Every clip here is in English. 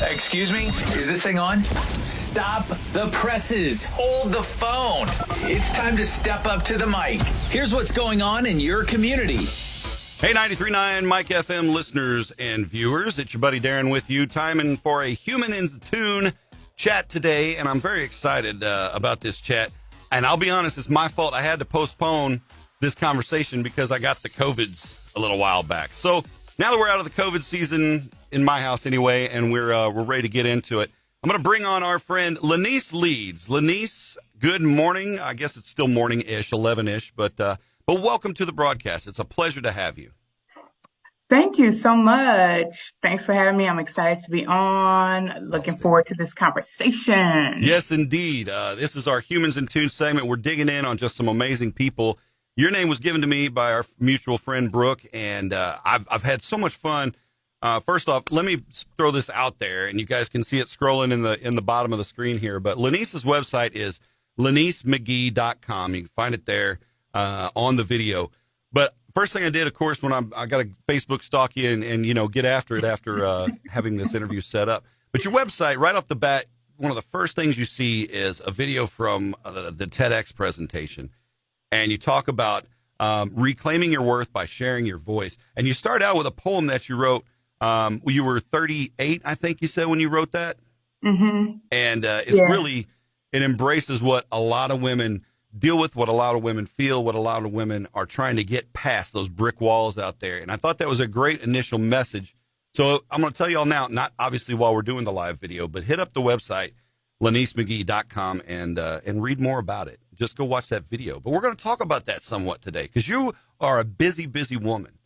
Excuse me? Is this thing on? Stop the presses. Hold the phone. It's time to step up to the mic. Here's what's going on in your community. Hey, 93.9 Mike FM listeners and viewers. It's your buddy Darren with you. Time in for a Human in Tune chat today, and I'm very excited about this chat. And I'll be honest, it's my fault. I had to postpone this conversation because I got the COVIDs a little while back. So now that we're out of the COVID season, in my house anyway, and we're ready to get into it, I'm going to bring on our friend Laneice Leeds. Laneice, good morning. I guess it's still morning-ish, 11-ish, but welcome to the broadcast. It's a pleasure to have you. Thank you so much. Thanks for having me. I'm excited to be on. Looking forward to this conversation. Yes, indeed. This is our Humans in Tune segment. We're digging in on just some amazing people. Your name was given to me by our mutual friend, Brooke, and I've had so much fun. First off, let me throw this out there, and you guys can see it scrolling in the bottom of the screen here. But Laneice's website is laneicemcgee.com. You can find it there on the video. But first thing I did, of course, when I got to Facebook stalk you and get after it after having this interview set up. But your website, right off the bat, one of the first things you see is a video from the TEDx presentation. And you talk about reclaiming your worth by sharing your voice. And you start out with a poem that you wrote. You were 38, I think you said, when you wrote that. Mm-hmm. And it's really, it embraces what a lot of women deal with, what a lot of women feel, what a lot of women are trying to get past, those brick walls out there. And I thought that was a great initial message. So I'm going to tell you all now, not obviously while we're doing the live video, but hit up the website, laneicemcgee.com, and read more about it. Just go watch that video. But we're going to talk about that somewhat today because you are a busy, busy woman.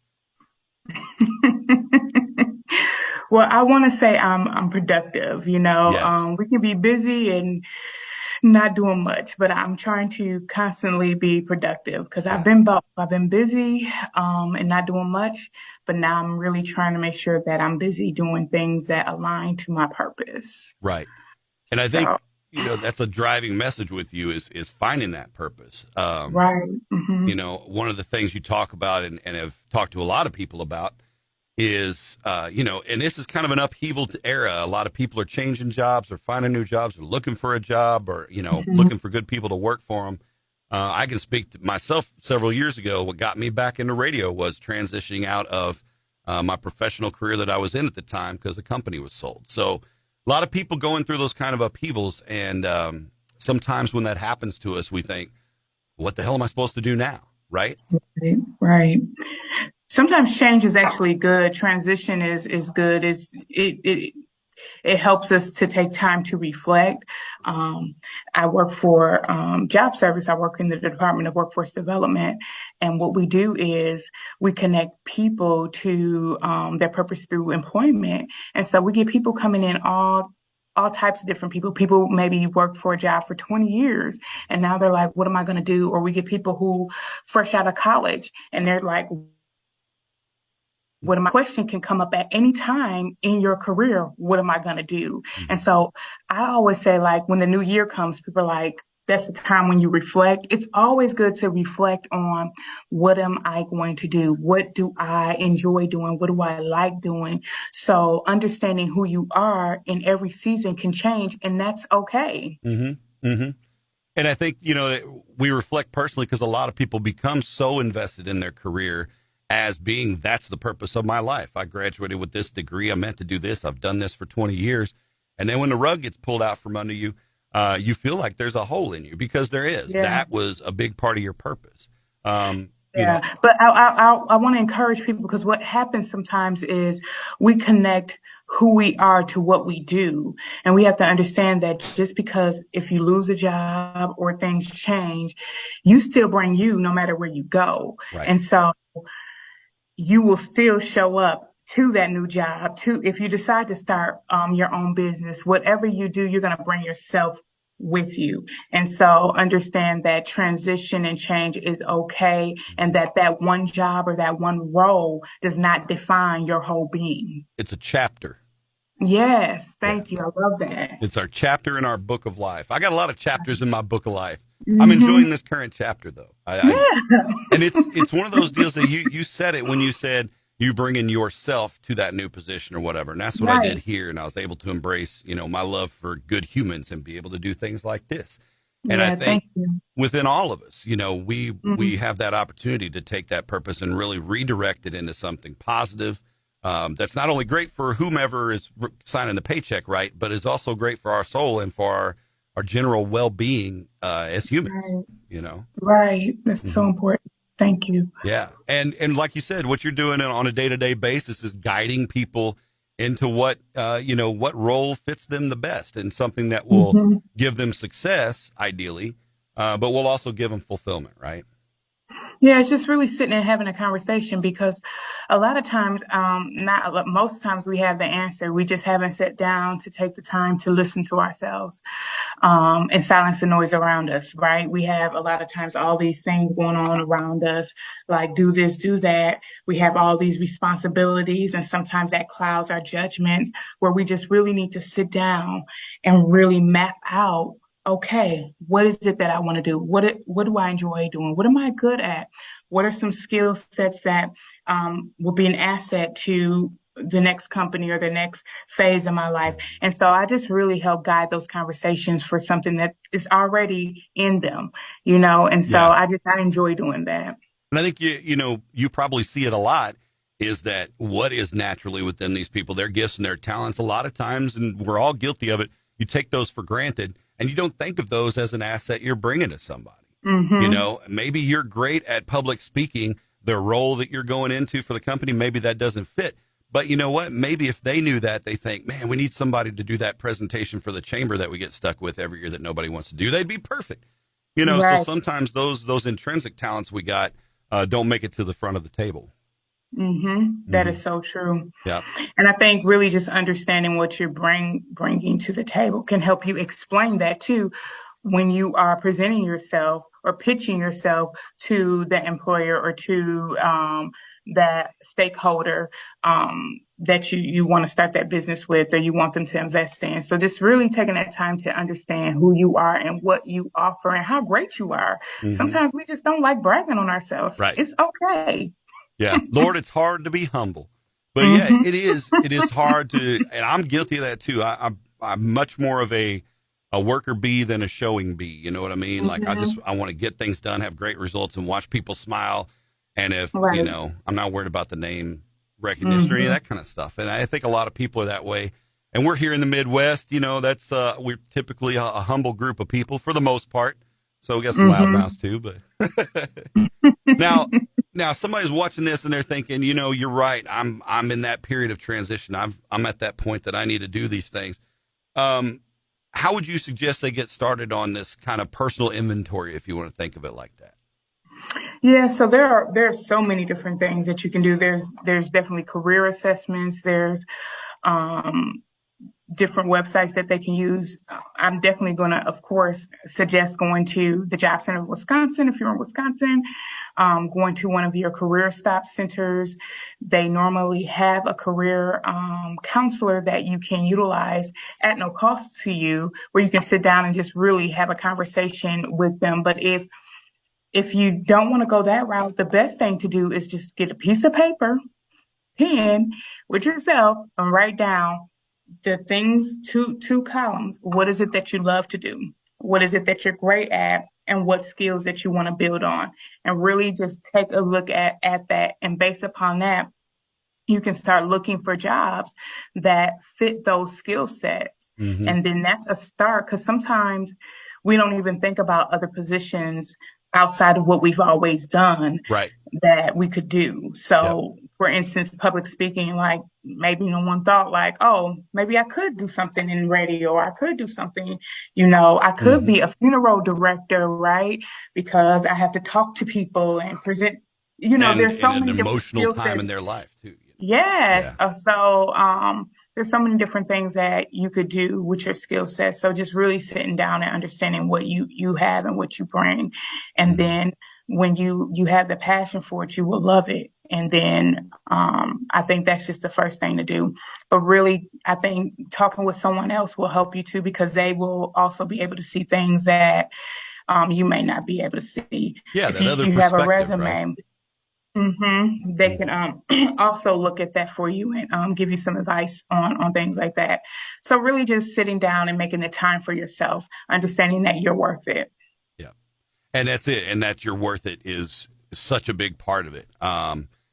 Well, I want to say I'm productive. Yes. We can be busy and not doing much, but I'm trying to constantly be productive because I've been both. I've been busy and not doing much, but now I'm really trying to make sure that I'm busy doing things that align to my purpose. Right. And I think, that's a driving message with you is finding that purpose. Right. Mm-hmm. One of the things you talk about and have talked to a lot of people about is, and this is kind of an upheaval era. A lot of people are changing jobs or finding new jobs or looking for a job or, looking for good people to work for them. I can speak to myself several years ago. What got me back into radio was transitioning out of my professional career that I was in at the time because the company was sold. So a lot of people going through those kind of upheavals. And sometimes when that happens to us, we think, what the hell am I supposed to do now? Right. Right. Sometimes change is actually good. Transition is good. It helps us to take time to reflect. I work for Job Service. I work in the Department of Workforce Development. And what we do is we connect people to their purpose through employment. And so we get people coming in all types of different people. People maybe work for a job for 20 years and now they're like, what am I going to do? Or we get people who fresh out of college and they're like, what am I? Question can come up at any time in your career. What am I going to do? Mm-hmm. And so I always say, like, when the new year comes, people are like, that's the time when you reflect. It's always good to reflect on what am I going to do? What do I enjoy doing? What do I like doing? So understanding who you are in every season can change, and that's okay. Mm-hmm. Mm-hmm. And I think, we reflect personally because a lot of people become so invested in their career as being, that's the purpose of my life. I graduated with this degree. I meant to do this. I've done this for 20 years. And then when the rug gets pulled out from under you, you feel like there's a hole in you because there is. Yeah. That was a big part of your purpose. But I want to encourage people because what happens sometimes is we connect who we are to what we do. And we have to understand that just because if you lose a job or things change, you still bring you no matter where you go. Right. And so you will still show up to that new job. If you decide to start your own business, whatever you do, you're going to bring yourself with you. And so understand that transition and change is okay, and that one job or that one role does not define your whole being. It's a chapter. Yes. Thank you. I love that. It's our chapter in our book of life. I got a lot of chapters in my book of life. Mm-hmm. I'm enjoying this current chapter though. And it's one of those deals that you said it when you said, you bringing yourself to that new position or whatever. And that's what I did Right. here. And I was able to embrace, my love for good humans and be able to do things like this. And I Yeah, think thank you. within all of us, we Mhm. have that opportunity to take that purpose and really redirect it into something positive. That's not only great for whomever is signing the paycheck, right, but is also great for our soul and for our general well-being as humans, Right. you know? Right. That's so hmm important. Thank you. Yeah. And like you said, what you're doing on a day-to-day basis is guiding people into what role fits them the best and something that will Mhm. give them success, ideally, but will also give them fulfillment, right? Yeah, it's just really sitting and having a conversation because a lot of times, not a lot, most times we have the answer. We just haven't sat down to take the time to listen to ourselves, and silence the noise around us, right? We have a lot of times all these things going on around us, like do this, do that. We have all these responsibilities, and sometimes that clouds our judgments where we just really need to sit down and really map out. Okay, what is it that I want to do? What do I enjoy doing? What am I good at? What are some skill sets that will be an asset to the next company or the next phase of my life? And so I just really help guide those conversations for something that is already in them, and so Yeah. I enjoy doing that. And I think you probably see it a lot is that what is naturally within these people, their gifts and their talents, a lot of times, and we're all guilty of it, you take those for granted and you don't think of those as an asset you're bringing to somebody. Mm-hmm. Maybe you're great at public speaking, the role that you're going into for the company, maybe that doesn't fit. But you know what? Maybe if they knew that, they think, man, we need somebody to do that presentation for the chamber that we get stuck with every year that nobody wants to do. They'd be perfect. So Right. sometimes those intrinsic talents we got don't make it to the front of the table. Mm-hmm. That hmm is so true. Yeah. And I think really just understanding what you're bringing to the table can help you explain that too when you are presenting yourself or pitching yourself to the employer or to that stakeholder that you want to start that business with or you want them to invest in. So just really taking that time to understand who you are and what you offer and how great you are. hmm Sometimes we just don't like bragging on ourselves. Right. It's okay. Yeah. Lord, it's hard to be humble. But yeah, Mm-hmm. it is hard to, and I'm guilty of that too. I'm much more of a worker bee than a showing bee. You know what I mean? Like Mm-hmm. I want to get things done, have great results and watch people smile. And if, Right. I'm not worried about the name recognition or any of Mm-hmm. that kind of stuff. And I think a lot of people are that way. And we're here in the Midwest, that's, we're typically a humble group of people for the most part. So we got some Mm-hmm. loudmouths too, but now, now somebody's watching this and they're thinking, you're right. I'm in that period of transition. I'm at that point that I need to do these things. How would you suggest they get started on this kind of personal inventory, if you want to think of it like that? Yeah, so there are so many different things that you can do. There's definitely career assessments. There's um, different websites that they can use. I'm definitely going to, of course, suggest going to the Job Center of Wisconsin if you're in Wisconsin, going to one of your career stop centers. They normally have a career counselor that you can utilize at no cost to you, where you can sit down and just really have a conversation with them. But if you don't want to go that route, the best thing to do is just get a piece of paper, pen with yourself, and write down the things, two columns. What is it that you love to do? What is it that you're great at? And what skills that you want to build on? And really just take a look at that. And based upon that, you can start looking for jobs that fit those skill sets. Mm-hmm. And then that's a start because sometimes we don't even think about other positions outside of what we've always done Right. that we could do. Yep. So, for instance, public speaking, like maybe no one thought like, oh, maybe I could do something in radio, or I could do something, I could Mm-hmm. be a funeral director, right? Because I have to talk to people and present, And there's so an many different emotional skill time in sets. their life too. Yes. Yeah. There's so many different things that you could do with your skill set. So just really sitting down and understanding what you have and what you bring. And Mm-hmm. then when you have the passion for it, you will love it. And then I think that's just the first thing to do. But really, I think talking with someone else will help you too, because they will also be able to see things that you may not be able to see. Yeah. If That other you have a perspective, right? resume, They can also look at that for you and give you some advice on things like that. So really just sitting down and making the time for yourself, understanding that you're worth it. Yeah. And that's it. And that you're worth it is such a big part of it.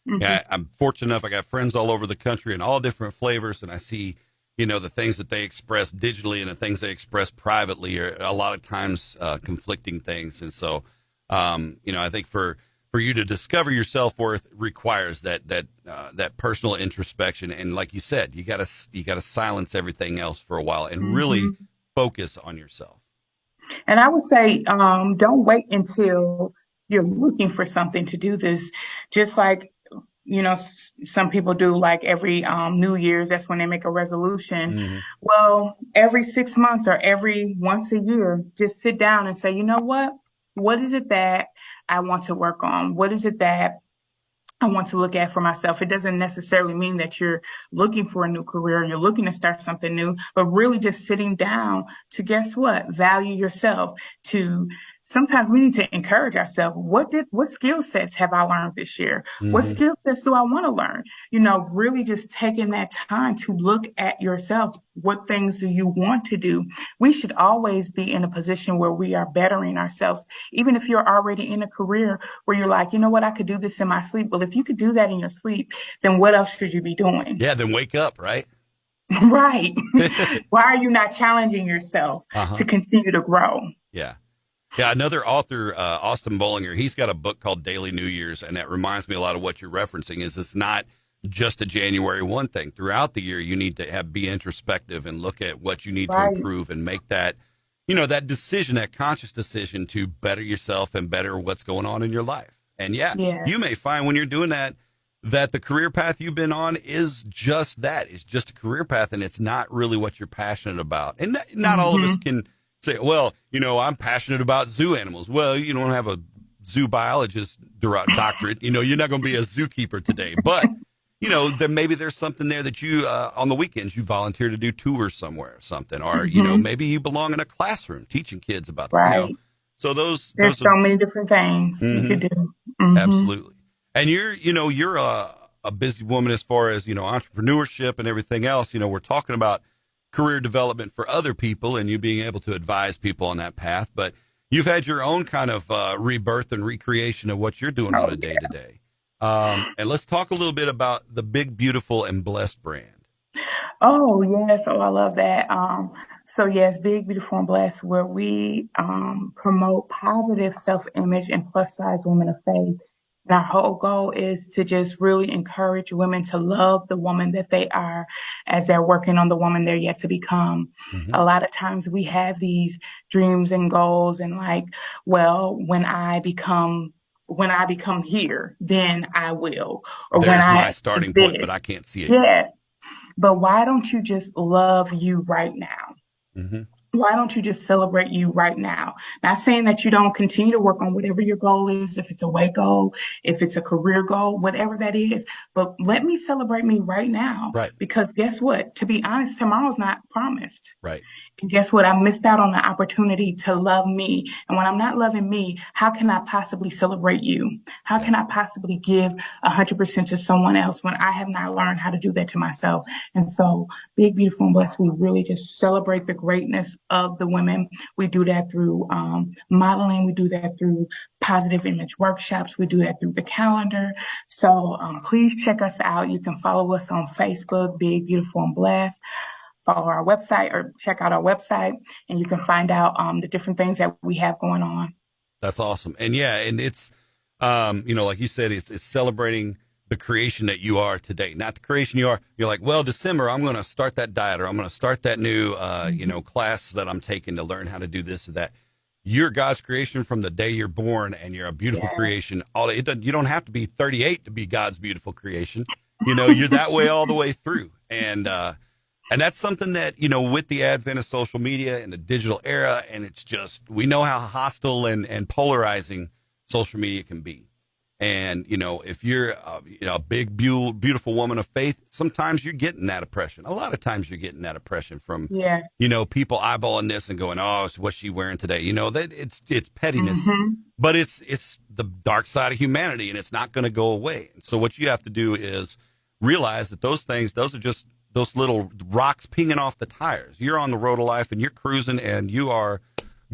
Yeah, I'm fortunate enough. I got friends all over the country in all different flavors, and I see, the things that they express digitally and the things they express privately are a lot of times conflicting things. And so, I think for you to discover your self-worth requires that personal introspection. And like you said, you gotta silence everything else for a while and really focus on yourself. And I would say, don't wait until you're looking for something to do this. Just like, some people do, like every New Year's, that's when they make a resolution. Well, every 6 months or every once a year, just sit down and say, you know what? What is it that I want to work on? What is it that I want to look at for myself? It doesn't necessarily mean that you're looking for a new career, you're looking to start something new, but really just sitting down to, guess what? Value yourself. To sometimes we need to encourage ourselves. What skill sets have I learned this year? What skill sets do I want to learn? Really just taking that time to look at yourself. What things do you want to do? We should always be in a position where we are bettering ourselves. Even if you're already in a career where you're like, you know what, I could do this in my sleep. Well, if you could do that in your sleep, then what else should you be doing? Yeah, then wake up, right? Right. Why are you not challenging yourself to continue to grow? Yeah. Yeah, another author, Austin Bollinger, he's got a book called Daily New Year's, and that reminds me a lot of what you're referencing. Is it's not just a January 1 thing. Throughout the year, you need to be introspective and look at what you need to improve and make that, that decision, that conscious decision to better yourself and better what's going on in your life. And you may find when you're doing that the career path you've been on is just that. It's just a career path, and it's not really what you're passionate about. And not all of us can say, well, I'm passionate about zoo animals. Well, you don't have a zoo biologist doctorate. You're not going to be a zookeeper today. But, then maybe there's something there that you, on the weekends, you volunteer to do tours somewhere or something. Or, maybe you belong in a classroom teaching kids about that. So there's so many different things you could do. Absolutely. And you're a busy woman as far as, entrepreneurship and everything else. We're talking about career development for other people and you being able to advise people on that path. But you've had your own kind of rebirth and recreation of what you're doing on a day to day. And let's talk a little bit about the Big, Beautiful, and Blessed brand. Oh, yes. Oh, I love that. So yes, Big, Beautiful, and Blessed, where we promote positive self-image and plus size women of faith. And our whole goal is to just really encourage women to love the woman that they are as they're working on the woman they're yet to become. A lot of times we have these dreams and goals and like, well, when I become here, then I will. Or there's my starting point, but I can't see it. Yes. But why don't you just love you right now? Why don't you just celebrate you right now? Not saying that you don't continue to work on whatever your goal is, if it's a weight goal, if it's a career goal, whatever that is, but let me celebrate me right now. Right. Because guess what? To be honest, tomorrow's not promised. Right. And guess what? I missed out on the opportunity to love me. And when I'm not loving me, how can I possibly celebrate you? How can I possibly give 100% to someone else when I have not learned how to do that to myself? And so Big, Beautiful, and Blessed, we really just celebrate the greatness of the women. We do that through modeling. We do that through positive image workshops. We do that through the calendar. So please check us out. You can follow us on Facebook, Big, Beautiful, and Blessed. Follow our website or check out our website, and you can find out the different things that we have going on. That's awesome. And and it's, like you said, it's celebrating the creation that you are today, not the creation you are. You're like, well, December, I'm going to start that diet, or I'm going to start that new, class that I'm taking to learn how to do this or that. You're God's creation from the day you're born, and you're a beautiful creation. You don't have to be 38 to be God's beautiful creation. You're that way all the way through. And that's something that, with the advent of social media and the digital era, and it's just, we know how hostile and polarizing social media can be. And, if you're, a big, beautiful woman of faith, sometimes you're getting that oppression. A lot of times you're getting that oppression from, Yeah. people eyeballing this and going, oh, what's she wearing today? That it's pettiness, Mm-hmm. but it's the dark side of humanity, and it's not going to go away. And so what you have to do is realize that those are just those little rocks pinging off the tires. You're on the road of life and you're cruising, and you are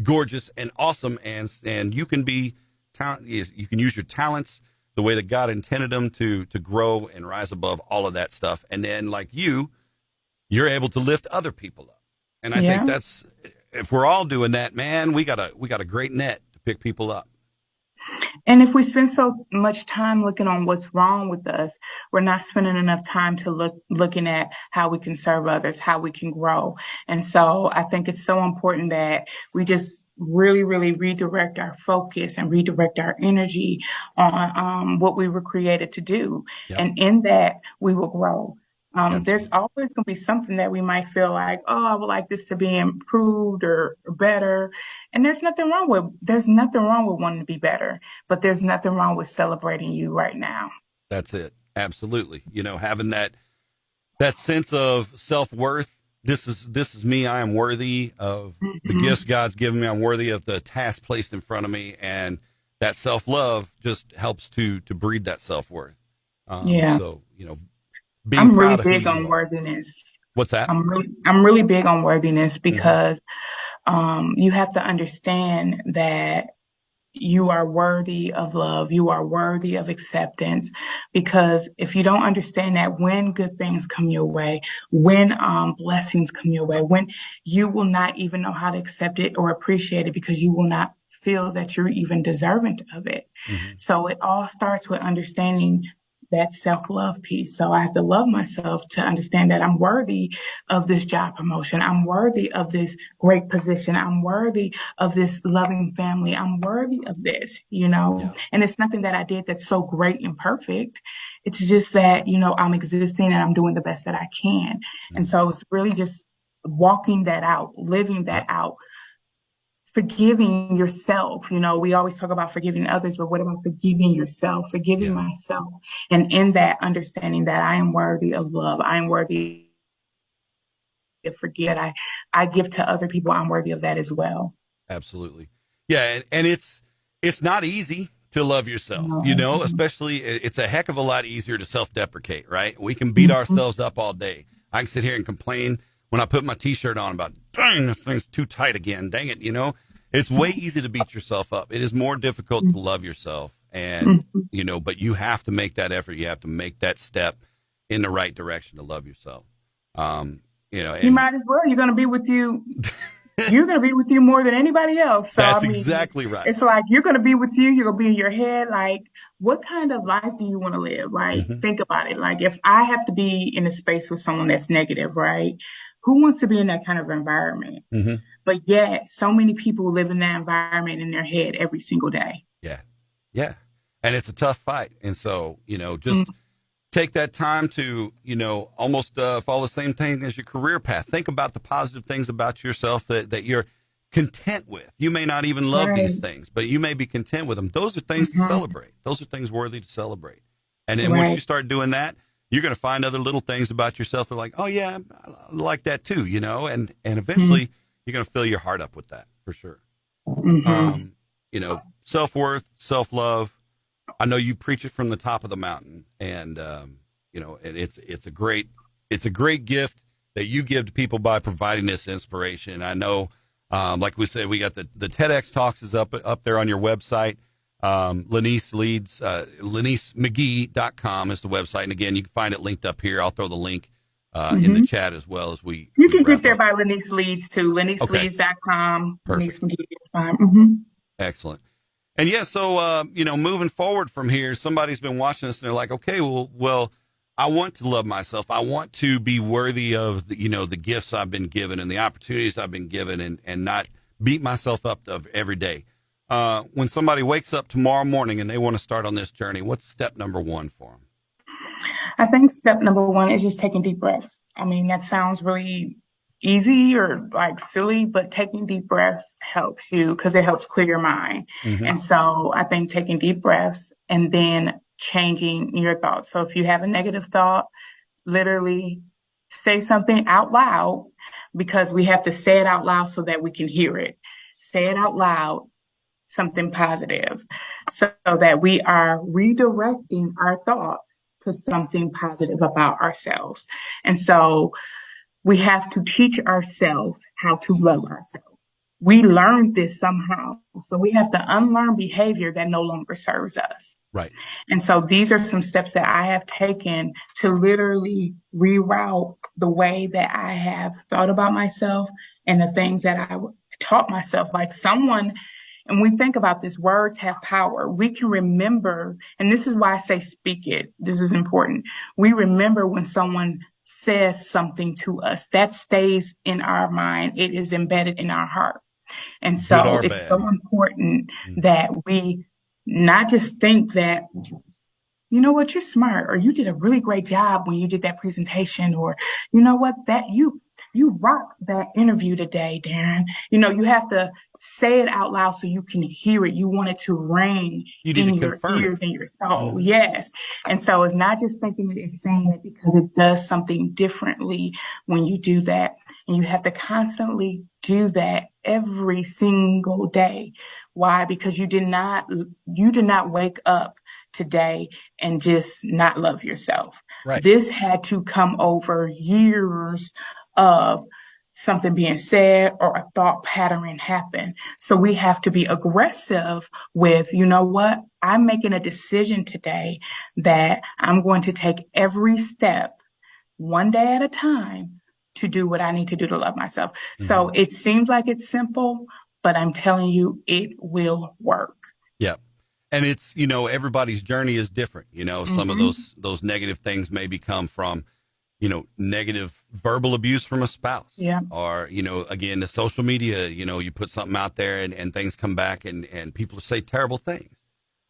gorgeous and awesome. And you can you can use your talents the way that God intended them to grow and rise above all of that stuff. And then like you're able to lift other people up. And I think if we're all doing that, man, we got a great net to pick people up. And if we spend so much time looking on what's wrong with us, we're not spending enough time to looking at how we can serve others, how we can grow. And so I think it's so important that we just really, really redirect our focus and redirect our energy on what we were created to do. Yep. And in that, we will grow. Absolutely. There's always going to be something that we might feel like, oh, I would like this to be improved or better. And there's nothing wrong with wanting to be better, but there's nothing wrong with celebrating you right now. That's it. Absolutely. Having that sense of self-worth. This is me. I am worthy of the gifts God's given me. I'm worthy of the task placed in front of me. And that self-love just helps to breed that self-worth. So, I'm really big on worthiness. What's that? I'm really big on worthiness because you have to understand that you are worthy of love. You are worthy of acceptance, because if you don't understand that, when good things come your way, when blessings come your way, when you will not even know how to accept it or appreciate it, because you will not feel that you're even deserving of it. So it all starts with understanding that self-love piece. So I have to love myself to understand that I'm worthy of this job promotion. I'm worthy of this great position. I'm worthy of this loving family. I'm worthy of this, and it's nothing that I did that's so great and perfect. It's just that, I'm existing and I'm doing the best that I can. And so it's really just walking that out, living that out, forgiving yourself. We always talk about forgiving others, but what about forgiving yourself, forgiving myself? And in that, understanding that I am worthy of love. I am worthy of forgive. I give to other people. I'm worthy of that as well. Absolutely. Yeah. And it's not easy to love yourself, especially it's a heck of a lot easier to self-deprecate, right? We can beat ourselves up all day. I can sit here and complain when I put my t-shirt on about, dang, this thing's too tight again. Dang it. It's way easy to beat yourself up. It is more difficult to love yourself. And, but you have to make that effort. You have to make that step in the right direction to love yourself. You might as well. You're going to be with you. You're going to be with you more than anybody else. So, that's exactly right. It's like, you're going to be with you. You're going to be in your head. Like, what kind of life do you want to live? Like, think about it. Like, if I have to be in a space with someone that's negative, right? Who wants to be in that kind of environment? But yet, so many people live in that environment in their head every single day. Yeah. Yeah. And it's a tough fight. And so, just take that time to, almost follow the same thing as your career path. Think about the positive things about yourself that you're content with. You may not even love these things, but you may be content with them. Those are things to celebrate. Those are things worthy to celebrate. And then once you start doing that, you're going to find other little things about yourself that are like, oh yeah, I like that too, and eventually you're going to fill your heart up with that for sure. Self-worth, self-love. I know you preach it from the top of the mountain, and and it's a great gift that you give to people by providing this inspiration. I know, like we said, we got the TEDx talks is up there on your website. Laneice leads, LaneiceMcGee.com is the website. And again, you can find it linked up here. I'll throw the link, in the chat as well as we. You can get there by Laneice Leads too. LaneiceLeads.com. Perfect. Laneice McGee is fine. Excellent. And yeah, so, moving forward from here, somebody's been watching this and they're like, okay, well, I want to love myself. I want to be worthy of the gifts I've been given and the opportunities I've been given, and not beat myself up every day. When somebody wakes up tomorrow morning and they want to start on this journey, what's step number one for them? I think step number one is just taking deep breaths. I mean, that sounds really easy or like silly, but taking deep breaths helps you because it helps clear your mind. Mm-hmm. And so I think taking deep breaths and then changing your thoughts. So if you have a negative thought, literally say something out loud, because we have to say it out loud so that we can hear it. Say it out loud, something positive, so that we are redirecting our thoughts to something positive about ourselves. And so we have to teach ourselves how to love ourselves. We learned this somehow. So we have to unlearn behavior that no longer serves us. Right. And so these are some steps that I have taken to literally reroute the way that I have thought about myself and the things that I taught myself. Like someone, and we think about this, words have power. We can remember, and this is why I say speak it. This is important. We remember when someone says something to us that stays in our mind. It is embedded in our heart. And Good so or it's bad. so important Mm-hmm. that we not just think that, you know what, you're smart, or you did a really great job when you did that presentation, or you know what, that you rocked that interview today, Darren. You know, you have to say it out loud so you can hear it. You want it to ring You need to in your confirm it. ears and your soul. Mm-hmm. Yes. And so it's not just thinking it, it's saying it, because it does something differently when you do that. And you have to constantly do that every single day. Why? Because you did not wake up today and just not love yourself. Right. This had to come over years of something being said or a thought pattern happen. So we have to be aggressive with, you know what, I'm making a decision today that I'm going to take every step one day at a time to do what I need to do to love myself. Mm-hmm. So it seems like it's simple, but I'm telling you, it will work. Yeah. And it's, you know, everybody's journey is different. You know, some of those negative things maybe come from, you know, negative verbal abuse from a spouse. Yeah. Or, you know, again, the social media, you know, you put something out there and things come back and people say terrible things.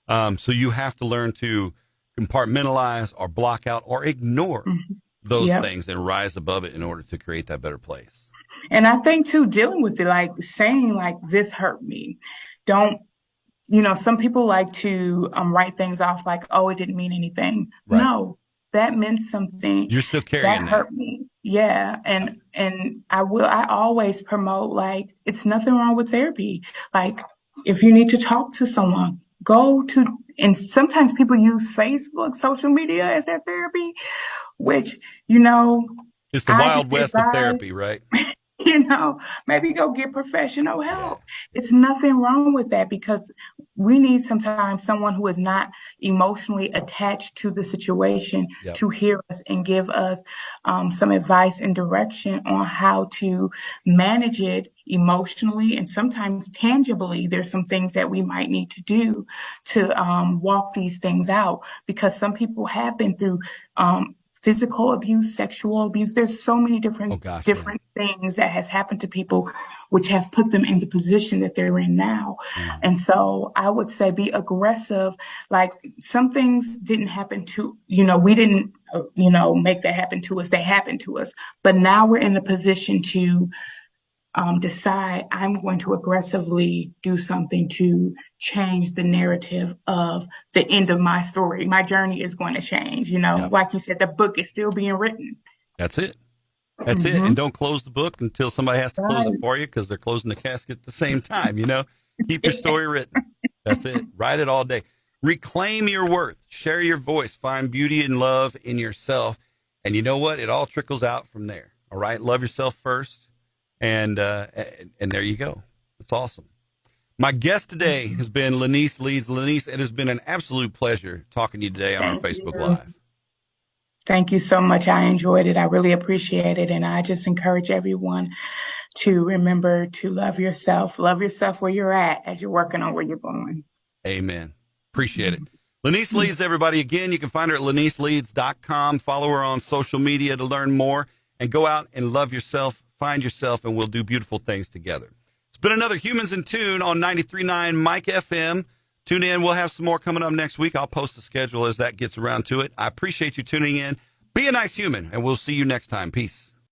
So you have to learn to compartmentalize or block out or ignore those things and rise above it in order to create that better place. And I think too, dealing with it, like saying like, this hurt me. Don't, you know, some people like to write things off like, oh, it didn't mean anything. Right. No, that meant something. You're still carrying that hurt me. Yeah. And I always promote, like, it's nothing wrong with therapy. Like, if you need to talk to someone, go to, and sometimes people use Facebook, social media as their therapy, which, you know, it's the Wild West of therapy, right? You know, maybe go get professional help. It's nothing wrong with that, because we need sometimes someone who is not emotionally attached to the situation to hear us and give us some advice and direction on how to manage it emotionally, and sometimes tangibly. There's some things that we might need to do to walk these things out, because some people have been through physical abuse, sexual abuse. There's so many different things that has happened to people, which have put them in the position that they're in now. And so I would say be aggressive. Like, some things didn't happen to, you know, we didn't, you know, make that happen to us. They happened to us. But now we're in the position to decide, I'm going to aggressively do something to change the narrative of the end of my story. My journey is going to change. You know, like you said, the book is still being written. That's it. That's it. And don't close the book until somebody has to close it for you, because they're closing the casket at the same time. You know, keep your story written. That's it. Write it all day. Reclaim your worth. Share your voice. Find beauty and love in yourself. And you know what? It all trickles out from there. All right. Love yourself first. And there you go. It's awesome. My guest today has been Laneice Leeds. Laneice, it has been an absolute pleasure talking to you today on our Facebook Live. Thank you so much. I enjoyed it. I really appreciate it. And I just encourage everyone to remember to love yourself. Love yourself where you're at as you're working on where you're going. Amen. Appreciate it. Laneice Leeds, everybody. Again, you can find her at LaneiceLeeds.com. Follow her on social media to learn more, and go out and love yourself. Find yourself, and we'll do beautiful things together. It's been another Humans in Tune on 93.9 Mike FM. Tune in. We'll have some more coming up next week. I'll post the schedule as that gets around to it. I appreciate you tuning in. Be a nice human, and we'll see you next time. Peace.